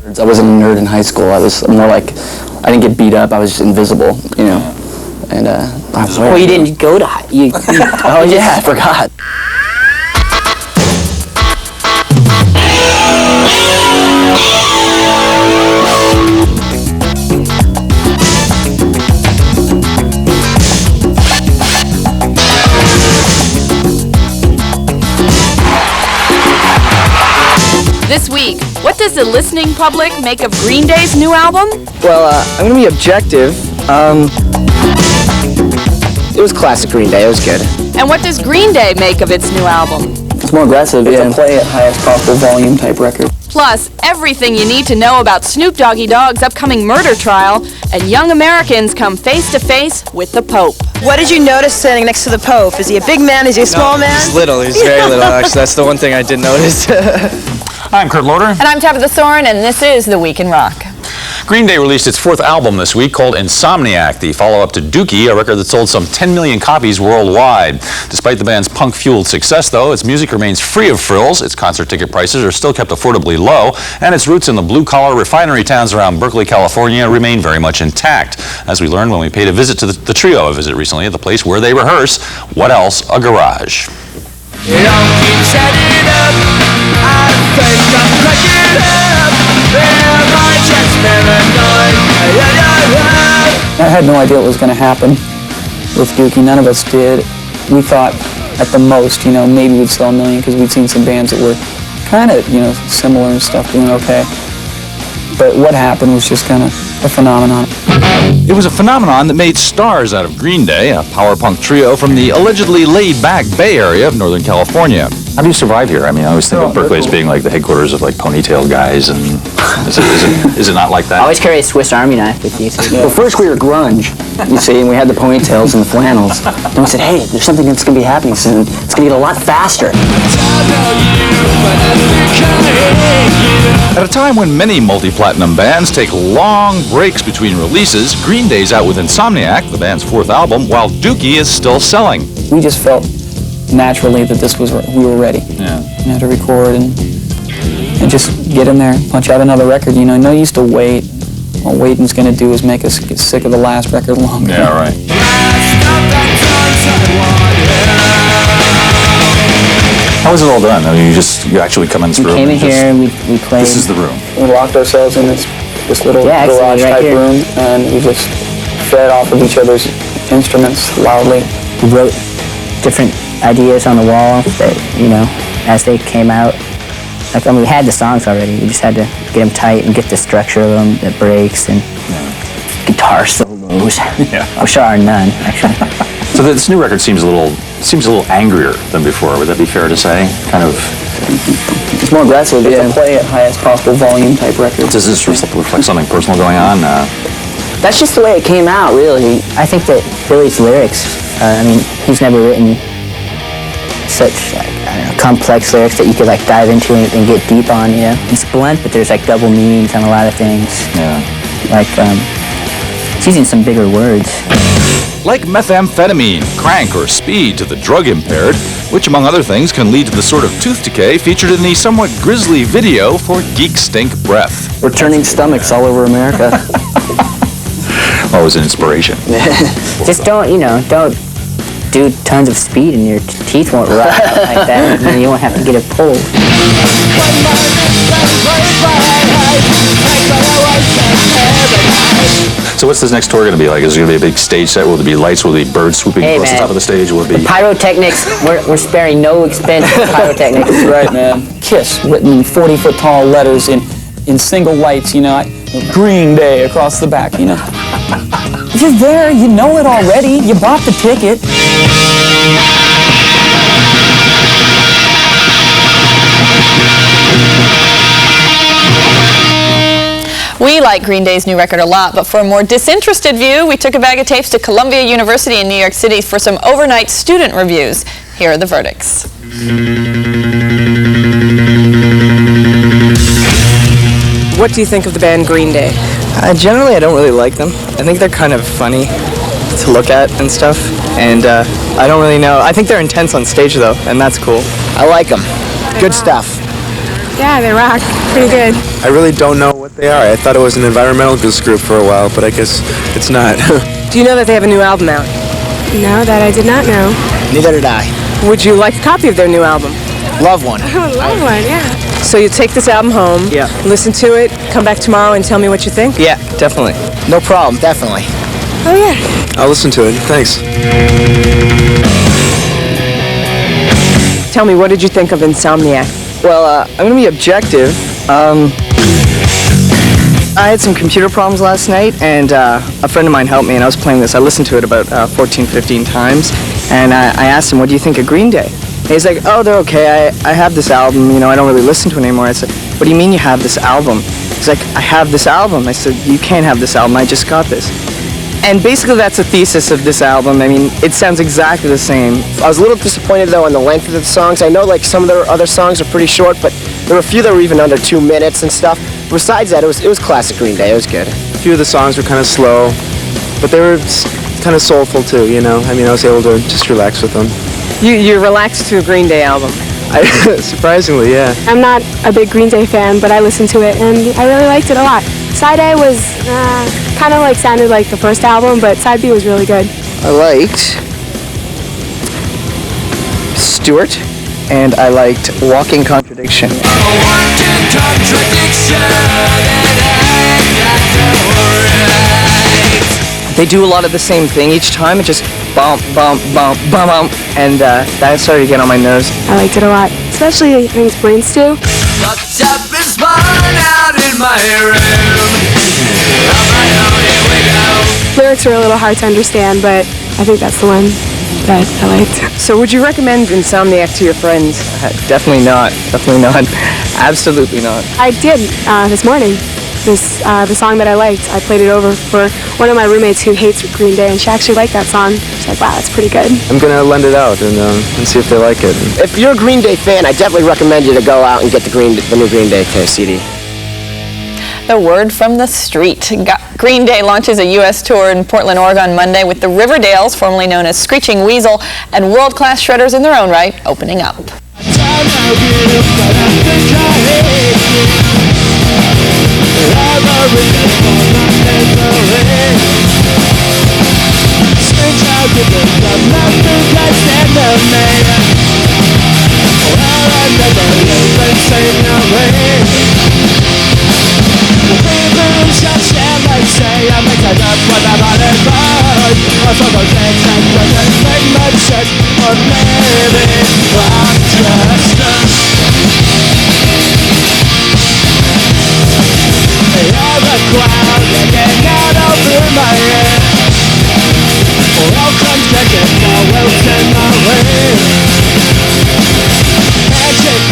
I wasn't a nerd in high school. I was more like, I didn't get beat up. I was just invisible, you know. And well, you didn't go to high. Oh yeah, I forgot. This week, what does the listening public make of Green Day's new album? Well, I'm going to be objective. It was classic Green Day. It was good. And what does Green Day make of its new album? It's more aggressive. It's a play at highest possible volume type record. Plus, everything you need to know about Snoop Doggy Dogg's upcoming murder trial, and young Americans come face to face with the Pope. What did you notice standing next to the Pope? Is he a big man? Is he a small man? He's little. He's very little, actually. That's the one thing I did notice. I'm Kurt Loder. And I'm Tabitha Soren, and this is The Week in Rock. Green Day released its fourth album this week called Insomniac, the follow-up to Dookie, a record that sold some 10 million copies worldwide. Despite the band's punk-fueled success, though, its music remains free of frills, its concert ticket prices are still kept affordably low, and its roots in the blue-collar refinery towns around Berkeley, California remain very much intact. As we learned when we paid a visit to the trio a visit recently at the place where they rehearse, What Else? A Garage. I had no idea what was going to happen with Dookie. None of us did. We thought at the most, you know, maybe we'd sell 1 million because we'd seen some bands that were kind of, you know, similar and stuff doing okay. But what happened was just kind of a phenomenon. It was a phenomenon that made stars out of Green Day, a power punk trio from the allegedly laid-back Bay Area of Northern California. How do you survive here? I mean, I always think of Berkeley as being like the headquarters of like ponytail guys, and is it not like that? I always carry a Swiss Army knife with you. So. Well, first we were grunge, you see, and we had the ponytails and the flannels. And we said, hey, there's something that's going to be happening soon. It's going to get a lot faster. At a time when many multi-platinum bands take long breaks between releases, Green Day's out with Insomniac, the band's fourth album, while Dookie is still selling. We just felt naturally that we were ready. Yeah. You know, to record and just get in there, punch out another record. You know, no use to wait. All waiting's going to do is make us get sick of the last record longer. Yeah, right. How was it all done? I mean, you actually come in this room. We came in here, we played. This is the room. We locked ourselves in this little garage type room, and we just fed off of each other's instruments loudly. We wrote different ideas on the wall that, you know, as they came out. Like, I mean, we had the songs already. We just had to get them tight and get the structure of them, the breaks and guitar solos, which are none, actually. So this new record seems a little angrier than before. Would that be fair to say? Kind of. It's more aggressive. It's a play at highest possible volume type record. Does this reflect something personal going on? That's just the way it came out, really. I think that Billy's lyrics, I mean, he's never written such, like, I don't know, complex lyrics that you could, like, dive into and get deep on, you know? It's blunt, but there's, like, double meanings on a lot of things. Yeah. Like, he's using some bigger words. Like methamphetamine, crank, or speed to the drug-impaired, which, among other things, can lead to the sort of tooth decay featured in the somewhat grisly video for Geek Stink Breath. We're turning stomachs all over America. Oh, it was an inspiration. Just don't do tons of speed and your teeth won't rot like that, and you won't have to get it pulled. So what's this next tour going to be like? Is it going to be a big stage set? Will there be lights? Will there be birds swooping across the top of the stage? Will it be... Pyrotechnics, we're sparing no expense for pyrotechnics. That's right, man. KISS, written in 40-foot tall letters in single lights, you know, Green Day across the back, you know. If you're there, you know it already. You bought the ticket. We like Green Day's new record a lot, but for a more disinterested view, we took a bag of tapes to Columbia University in New York City for some overnight student reviews. Here are the verdicts. What do you think of the band Green Day? Generally, I don't really like them. I think they're kind of funny to look at and stuff. And I don't really know. I think they're intense on stage, though, and that's cool. I like them. Good stuff. Yeah, they rock. Pretty good. I really don't know what they are. I thought it was an environmental group for a while, but I guess it's not. Do you know that they have a new album out? No, that I did not know. Neither did I. Would you like a copy of their new album? Love one. Oh, love one, yeah. So you take this album home, Yeah. listen to it, come back tomorrow and tell me what you think? Yeah, definitely. No problem, definitely. Oh, yeah. I'll listen to it. Thanks. Tell me, what did you think of Insomniac? Well, I'm going to be objective. I had some computer problems last night, and a friend of mine helped me, and I was playing this. I listened to it about 14, 15 times, and I asked him, what do you think of Green Day? And he's like, oh, they're okay. I have this album. You know, I don't really listen to it anymore. I said, what do you mean you have this album? He's like, I have this album. I said, you can't have this album. I just got this. And basically that's the thesis of this album. I mean, it sounds exactly the same. I was a little disappointed though in the length of the songs. I know like some of their other songs are pretty short, but there were a few that were even under 2 minutes and stuff. Besides that, it was classic Green Day. It was good. A few of the songs were kind of slow, but they were kind of soulful too, you know? I mean, I was able to just relax with them. You relaxed to a Green Day album. Surprisingly, yeah. I'm not a big Green Day fan, but I listened to it and I really liked it a lot. Side A was kind of like sounded like the first album, but Side B was really good. I liked Stewart, and I liked Walking Contradiction. They do a lot of the same thing each time. It just bump, bump, bump, bump, bump, and that started to get on my nerves. I liked it a lot, especially I think it's Brain Stew. Lyrics are a little hard to understand, but I think that's the one that I liked. So would you recommend Insomniac to your friends? Definitely not. Definitely not. Absolutely not. I did this morning. The song that I liked, I played it over for one of my roommates who hates Green Day, and she actually liked that song. She's like, wow, that's pretty good. I'm gonna lend it out and see if they like it. If you're a Green Day fan, I definitely recommend you to go out and get the new Green Day CD. The word from the street. Green Day launches a U.S. tour in Portland, Oregon Monday with the Riverdales, formerly known as Screeching Weasel, and world-class shredders in their own right, opening up. Magic